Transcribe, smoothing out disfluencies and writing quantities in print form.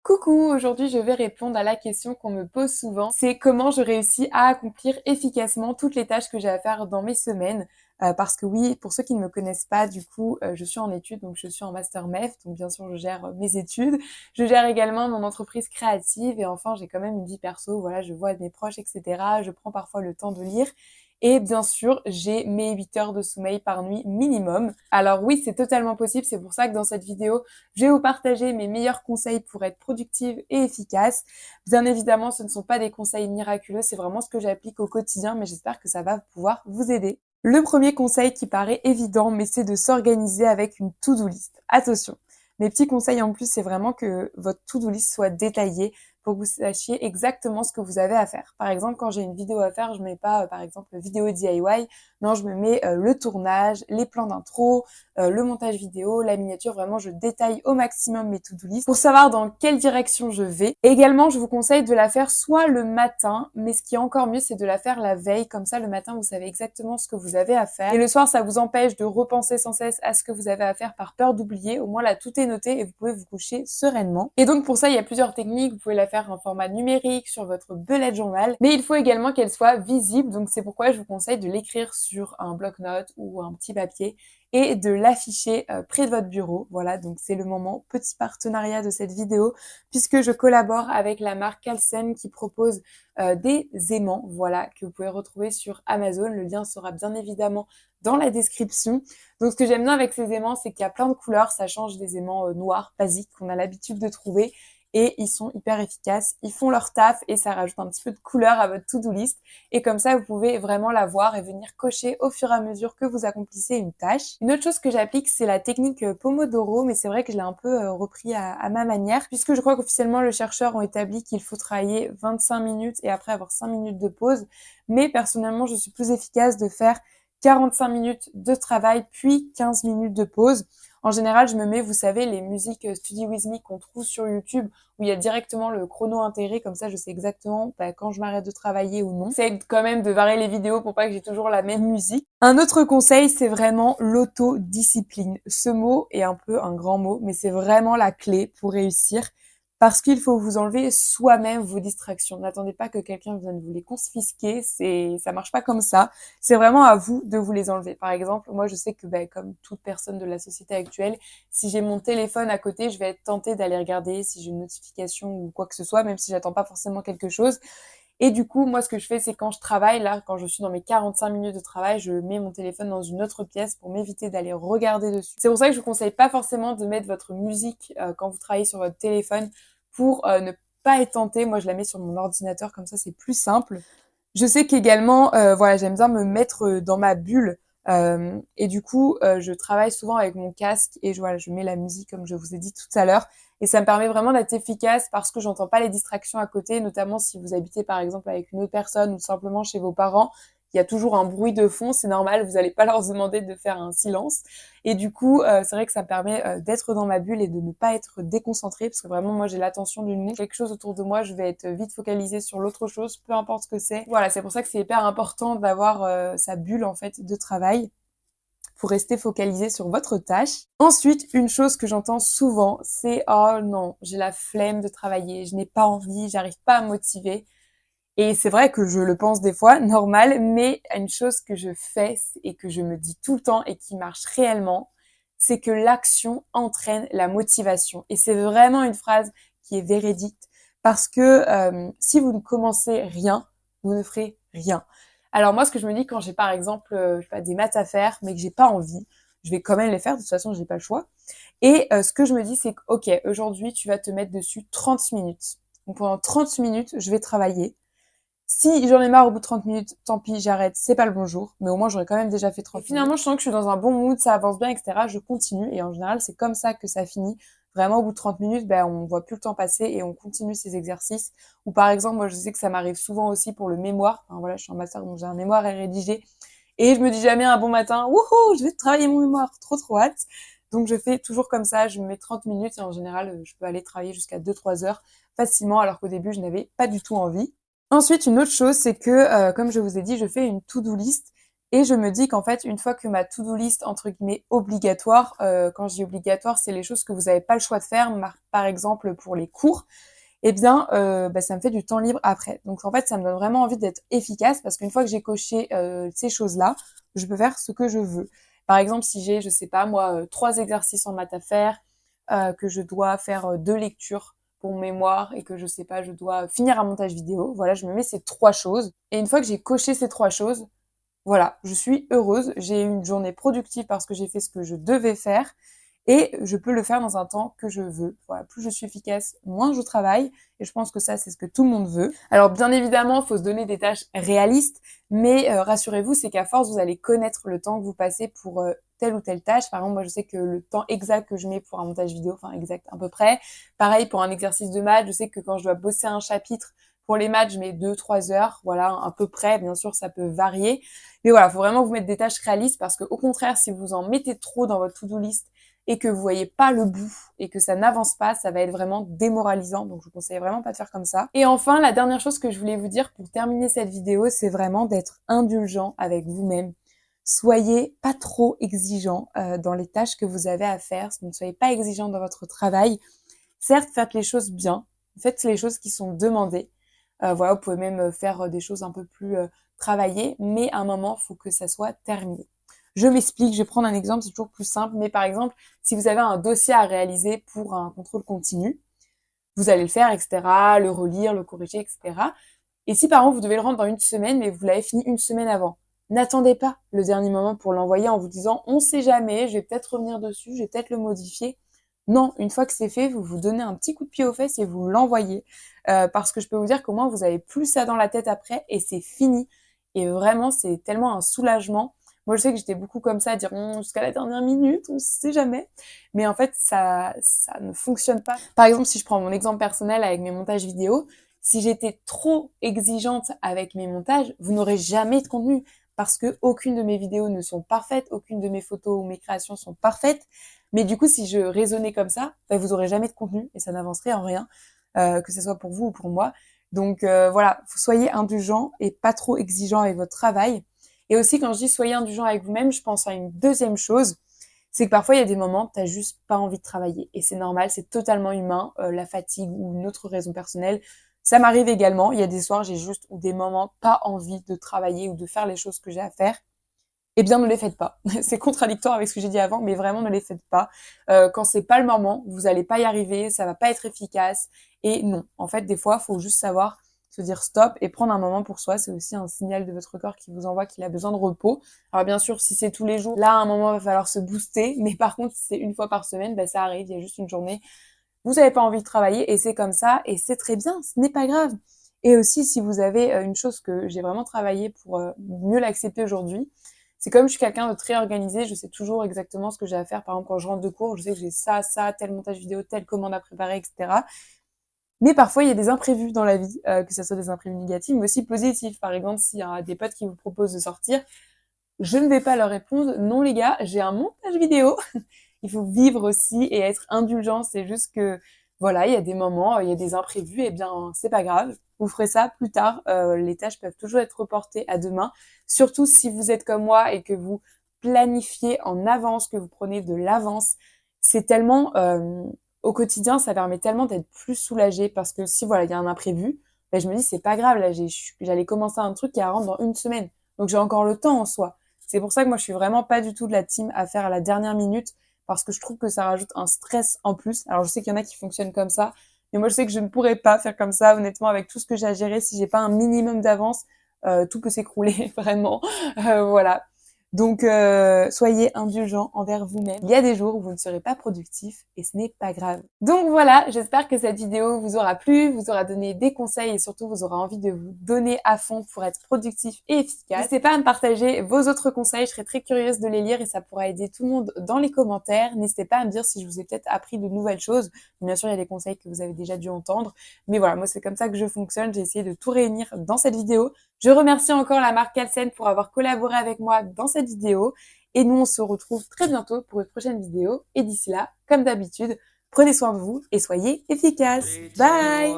Coucou, aujourd'hui je vais répondre à la question qu'on me pose souvent, c'est comment je réussis à accomplir efficacement toutes les tâches que j'ai à faire dans mes semaines. Parce que oui, pour ceux qui ne me connaissent pas, du coup, je suis en études, donc je suis en master MEF, donc bien sûr je gère mes études. Je gère également mon entreprise créative et enfin j'ai quand même une vie perso, voilà, je vois mes proches, etc. Je prends parfois le temps de lire. Et bien sûr, j'ai mes 8 heures de sommeil par nuit minimum. Alors oui, c'est totalement possible, c'est pour ça que dans cette vidéo, je vais vous partager mes meilleurs conseils pour être productive et efficace. Bien évidemment, ce ne sont pas des conseils miraculeux, c'est vraiment ce que j'applique au quotidien, mais j'espère que ça va pouvoir vous aider. Le premier conseil qui paraît évident, mais c'est de s'organiser avec une to-do list. Attention, mes petits conseils en plus, c'est vraiment que votre to-do list soit détaillée pour que vous sachiez exactement ce que vous avez à faire. Par exemple, quand j'ai une vidéo à faire, je mets pas, par exemple, vidéo DIY. Non, je me mets le tournage, les plans d'intro, le montage vidéo, la miniature. Vraiment, je détaille au maximum mes to-do list pour savoir dans quelle direction je vais. Et également, je vous conseille de la faire soit le matin, mais ce qui est encore mieux, c'est de la faire la veille. Comme ça, le matin, vous savez exactement ce que vous avez à faire. Et le soir, ça vous empêche de repenser sans cesse à ce que vous avez à faire par peur d'oublier. Au moins, là, tout est noté et vous pouvez vous coucher sereinement. Et donc, pour ça, il y a plusieurs techniques. Vous pouvez la faire en format numérique sur votre bullet journal, mais il faut également qu'elle soit visible. Donc, c'est pourquoi je vous conseille de l'écrire sur un bloc-notes ou un petit papier et de l'afficher près de votre bureau. Voilà, donc c'est le moment petit partenariat de cette vidéo puisque je collabore avec la marque Calcem qui propose des aimants, voilà, que vous pouvez retrouver sur Amazon. Le lien sera bien évidemment dans la description. Donc ce que j'aime bien avec ces aimants, c'est qu'il y a plein de couleurs, ça change des aimants noirs, basiques, qu'on a l'habitude de trouver. Et ils sont hyper efficaces, ils font leur taf et ça rajoute un petit peu de couleur à votre to-do list. Et comme ça, vous pouvez vraiment la voir et venir cocher au fur et à mesure que vous accomplissez une tâche. Une autre chose que j'applique, c'est la technique Pomodoro, mais c'est vrai que je l'ai un peu repris à ma manière, puisque je crois qu'officiellement, les chercheurs ont établi qu'il faut travailler 25 minutes et après avoir 5 minutes de pause. Mais personnellement, je suis plus efficace de faire 45 minutes de travail, puis 15 minutes de pause. En général, je me mets, vous savez, les musiques Study With Me qu'on trouve sur YouTube, où il y a directement le chrono intégré, comme ça je sais exactement quand je m'arrête de travailler ou non. C'est quand même de varier les vidéos pour pas que j'ai toujours la même musique. Un autre conseil, c'est vraiment l'autodiscipline. Ce mot est un peu un grand mot, mais c'est vraiment la clé pour réussir. Parce qu'il faut vous enlever soi-même vos distractions. N'attendez pas que quelqu'un vienne vous les confisquer, ça marche pas comme ça. C'est vraiment à vous de vous les enlever. Par exemple, moi je sais que comme toute personne de la société actuelle, si j'ai mon téléphone à côté, je vais être tentée d'aller regarder si j'ai une notification ou quoi que ce soit, même si j'attends pas forcément quelque chose. Et du coup, moi, ce que je fais, c'est quand je travaille, là, quand je suis dans mes 45 minutes de travail, je mets mon téléphone dans une autre pièce pour m'éviter d'aller regarder dessus. C'est pour ça que je vous conseille pas forcément de mettre votre musique quand vous travaillez sur votre téléphone pour ne pas être tenté. Moi, je la mets sur mon ordinateur, comme ça, c'est plus simple. Je sais qu'également, voilà, j'aime bien me mettre dans ma bulle. Et du coup, je travaille souvent avec mon casque et voilà, je mets la musique comme je vous ai dit tout à l'heure. Et ça me permet vraiment d'être efficace parce que j'entends pas les distractions à côté, notamment si vous habitez par exemple avec une autre personne ou simplement chez vos parents. Il y a toujours un bruit de fond, c'est normal, vous n'allez pas leur demander de faire un silence. Et du coup, c'est vrai que ça me permet d'être dans ma bulle et de ne pas être déconcentrée parce que vraiment, moi, j'ai l'attention d'une mouche. Quelque chose autour de moi, je vais être vite focalisée sur l'autre chose, peu importe ce que c'est. Voilà, c'est pour ça que c'est hyper important d'avoir sa bulle en fait de travail pour rester focalisé sur votre tâche. Ensuite, une chose que j'entends souvent, c'est «Oh non, j'ai la flemme de travailler, je n'ai pas envie, j'arrive pas à me motiver». Et c'est vrai que je le pense des fois, normal, mais une chose que je fais et que je me dis tout le temps et qui marche réellement, c'est que l'action entraîne la motivation. Et c'est vraiment une phrase qui est véridique parce que si vous ne commencez rien, vous ne ferez rien. Alors moi, ce que je me dis quand j'ai par exemple je sais pas, des maths à faire, mais que j'ai pas envie, je vais quand même les faire, de toute façon, j'ai pas le choix. Et ce que je me dis, c'est que ok, aujourd'hui, tu vas te mettre dessus 30 minutes. Donc pendant 30 minutes, je vais travailler. Si j'en ai marre au bout de 30 minutes, tant pis, j'arrête, c'est pas le bon jour. Mais au moins, j'aurais quand même déjà fait 30 minutes. Finalement, je sens que je suis dans un bon mood, ça avance bien, etc. Je continue. Et en général, c'est comme ça que ça finit. Vraiment, au bout de 30 minutes, on voit plus le temps passer et on continue ces exercices. Ou par exemple, moi, je sais que ça m'arrive souvent aussi pour le mémoire. Enfin, voilà, je suis en master, donc j'ai un mémoire à rédiger. Et je me dis jamais un bon matin, wouhou, je vais travailler mon mémoire, trop hâte. Donc je fais toujours comme ça, je me mets 30 minutes et en général, je peux aller travailler jusqu'à 2-3 heures facilement, alors qu'au début, je n'avais pas du tout envie. Ensuite, une autre chose, c'est que, comme je vous ai dit, je fais une to-do list, Et je me dis qu'en fait, une fois que ma to-do list, entre guillemets, obligatoire, quand je dis obligatoire, c'est les choses que vous n'avez pas le choix de faire, par exemple pour les cours, eh bien, ça me fait du temps libre après. Donc en fait, ça me donne vraiment envie d'être efficace parce qu'une fois que j'ai coché ces choses-là, je peux faire ce que je veux. Par exemple, si j'ai, je sais pas moi, 3 exercices en maths à faire, que je dois faire 2 lectures pour mon mémoire et que je sais pas, je dois finir un montage vidéo, voilà, je me mets ces 3 choses. Et une fois que j'ai coché ces 3 choses, voilà, je suis heureuse, j'ai eu une journée productive parce que j'ai fait ce que je devais faire et je peux le faire dans un temps que je veux. Voilà, plus je suis efficace, moins je travaille et je pense que ça, c'est ce que tout le monde veut. Alors bien évidemment, il faut se donner des tâches réalistes, mais rassurez-vous, c'est qu'à force, vous allez connaître le temps que vous passez pour telle ou telle tâche. Par exemple, moi, je sais que le temps exact que je mets pour un montage vidéo, enfin exact à peu près, pareil pour un exercice de maths, je sais que quand je dois bosser un chapitre, pour les maths, je mets 2-3 heures, voilà, à peu près. Bien sûr, ça peut varier. Mais voilà, faut vraiment vous mettre des tâches réalistes parce que au contraire, si vous en mettez trop dans votre to-do list et que vous voyez pas le bout et que ça n'avance pas, ça va être vraiment démoralisant. Donc, je vous conseille vraiment pas de faire comme ça. Et enfin, la dernière chose que je voulais vous dire pour terminer cette vidéo, c'est vraiment d'être indulgent avec vous-même. Soyez pas trop exigeant dans les tâches que vous avez à faire. Ne soyez pas exigeant dans votre travail. Certes, faites les choses bien. Faites les choses qui sont demandées. Voilà, vous pouvez même faire des choses un peu plus travaillées, mais à un moment, il faut que ça soit terminé. Je m'explique, je vais prendre un exemple, c'est toujours plus simple, mais par exemple, si vous avez un dossier à réaliser pour un contrôle continu, vous allez le faire, etc., le relire, le corriger, etc. Et si par exemple, vous devez le rendre dans une semaine, mais vous l'avez fini une semaine avant, n'attendez pas le dernier moment pour l'envoyer en vous disant « on sait jamais, je vais peut-être revenir dessus, je vais peut-être le modifier ». Non, une fois que c'est fait, vous vous donnez un petit coup de pied aux fesses et vous l'envoyez. Parce que je peux vous dire qu'au moins, vous avez plus ça dans la tête après et c'est fini. Et vraiment, c'est tellement un soulagement. Moi, je sais que j'étais beaucoup comme ça, à dire jusqu'à la dernière minute, on sait jamais. Mais en fait, ça ne fonctionne pas. Par exemple, si je prends mon exemple personnel avec mes montages vidéo, si j'étais trop exigeante avec mes montages, vous n'aurez jamais de contenu parce que aucune de mes vidéos ne sont parfaites, aucune de mes photos ou mes créations sont parfaites. Mais du coup, si je raisonnais comme ça, vous aurez jamais de contenu et ça n'avancerait en rien, que ce soit pour vous ou pour moi. Donc voilà, soyez indulgent et pas trop exigeant avec votre travail. Et aussi, quand je dis soyez indulgent avec vous-même, je pense à une deuxième chose, c'est que parfois il y a des moments où t'as juste pas envie de travailler et c'est normal, c'est totalement humain, la fatigue ou une autre raison personnelle. Ça m'arrive également. Il y a des soirs, j'ai juste ou des moments pas envie de travailler ou de faire les choses que j'ai à faire. Eh bien, ne les faites pas. C'est contradictoire avec ce que j'ai dit avant, mais vraiment ne les faites pas. Quand c'est pas le moment, vous allez pas y arriver, ça va pas être efficace. Et non, en fait, des fois, faut juste savoir se dire stop et prendre un moment pour soi. C'est aussi un signal de votre corps qui vous envoie qu'il a besoin de repos. Alors bien sûr, si c'est tous les jours, là, à un moment, il va falloir se booster. Mais par contre, si c'est une fois par semaine, ça arrive. Il y a juste une journée. Vous n'avez pas envie de travailler et c'est comme ça et c'est très bien. Ce n'est pas grave. Et aussi, si vous avez une chose que j'ai vraiment travaillé pour mieux l'accepter aujourd'hui, c'est comme je suis quelqu'un de très organisé, je sais toujours exactement ce que j'ai à faire. Par exemple, quand je rentre de cours, je sais que j'ai ça, tel montage vidéo, telle commande à préparer, etc. Mais parfois, il y a des imprévus dans la vie, que ce soit des imprévus négatifs, mais aussi positifs. Par exemple, s'il y a des potes qui vous proposent de sortir, je ne vais pas leur répondre, non les gars, j'ai un montage vidéo. Il faut vivre aussi et être indulgent. C'est juste que, voilà, il y a des moments, il y a des imprévus, et bien, c'est pas grave. Vous ferez ça plus tard. Les tâches peuvent toujours être reportées à demain. Surtout si vous êtes comme moi et que vous planifiez en avance, que vous prenez de l'avance. C'est tellement, au quotidien, ça permet tellement d'être plus soulagé parce que si, voilà, il y a un imprévu, je me dis, c'est pas grave, là, j'allais commencer un truc qui rentre dans une semaine. Donc, j'ai encore le temps en soi. C'est pour ça que moi, je suis vraiment pas du tout de la team à faire à la dernière minute parce que je trouve que ça rajoute un stress en plus. Alors, je sais qu'il y en a qui fonctionnent comme ça, mais moi, je sais que je ne pourrais pas faire comme ça, honnêtement, avec tout ce que j'ai à gérer. Si j'ai pas un minimum d'avance, tout peut s'écrouler, vraiment. Voilà. Donc, soyez indulgents envers vous-même. Il y a des jours où vous ne serez pas productif et ce n'est pas grave. Donc voilà, j'espère que cette vidéo vous aura plu, vous aura donné des conseils et surtout vous aura envie de vous donner à fond pour être productif et efficace. N'hésitez pas à me partager vos autres conseils, je serais très curieuse de les lire et ça pourra aider tout le monde dans les commentaires. N'hésitez pas à me dire si je vous ai peut-être appris de nouvelles choses. Bien sûr, il y a des conseils que vous avez déjà dû entendre, mais voilà, moi c'est comme ça que je fonctionne. J'ai essayé de tout réunir dans cette vidéo. Je remercie encore la marque Kelsen pour avoir collaboré avec moi dans cette vidéo. Et nous, on se retrouve très bientôt pour une prochaine vidéo. Et d'ici là, comme d'habitude, prenez soin de vous et soyez efficaces. Bye!